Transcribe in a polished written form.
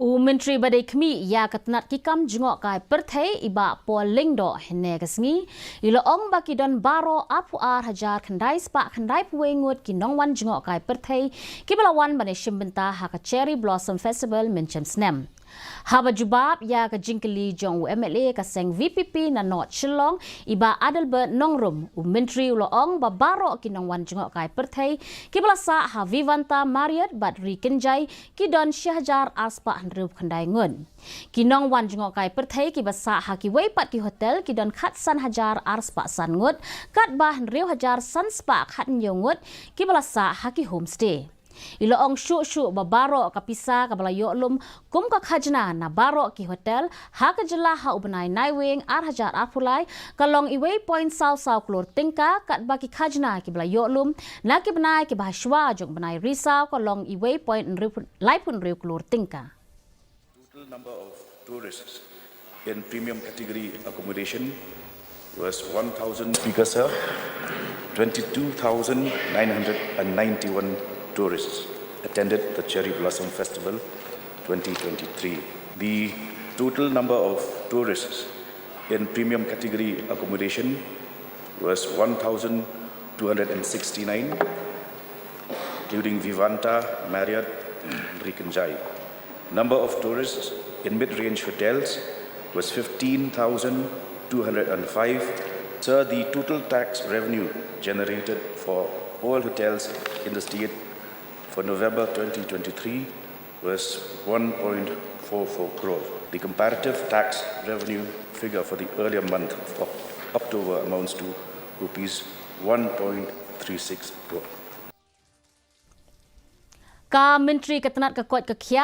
Menteri Badai Kemi ya ketenat kikam jengok kai perthai iba poling do hene kesngi ilo ong baki don Baroh apu ar hajar khandai spa khandai puengut kinong wan jengok kai perthai kibalawan bane shimbenta ha Cherry Blossom Festival menchem snem haba jubab ya ka jingkeli jong MLA ka seng VPP na not Shillong iba Adelbert Nongrum Menteri ulo ong ba Baroh kinong wan jengok kai perthai kibalasa ha Vivanta Marriott Badri Kenjai kidon Syahjar aspa handrup khandai ngun kinong wan jengok kai perthai kibasa ha ki weipat ki hotel kidon khatsan hajar arspa san ngut kat bah riu hajar san spa khat nyongut kibalasa ha ki homestay ilo ong syuk-syuk ba Baroh kapisa kabala Iohlum kum ka Khajna na Baroh ki hotel ha ka jela ha ubenai naiwing ar hajar apulai kalong iway point saw Klur Tyngka kat baki Khajna ki bala Iohlum na ki benai ki bahashwa jong benai risau kalong iway point laipun riu Klur Tyngka. Total number of tourists in premium category accommodation was 1,000 speakers, 22,991 tourists attended the Cherry Blossom Festival 2023. The total number of tourists in premium category accommodation was 1,269, including Vivanta, Marriott, Rikenjai. Number of tourists in mid-range hotels was 15,205. So the total tax revenue generated for all hotels in the state for November 2023 was 1.44 crore. The comparative tax revenue figure for the earlier month of October amounts to rupees 1.36 crore. Ka Menteri ketenat ke kuat ke kia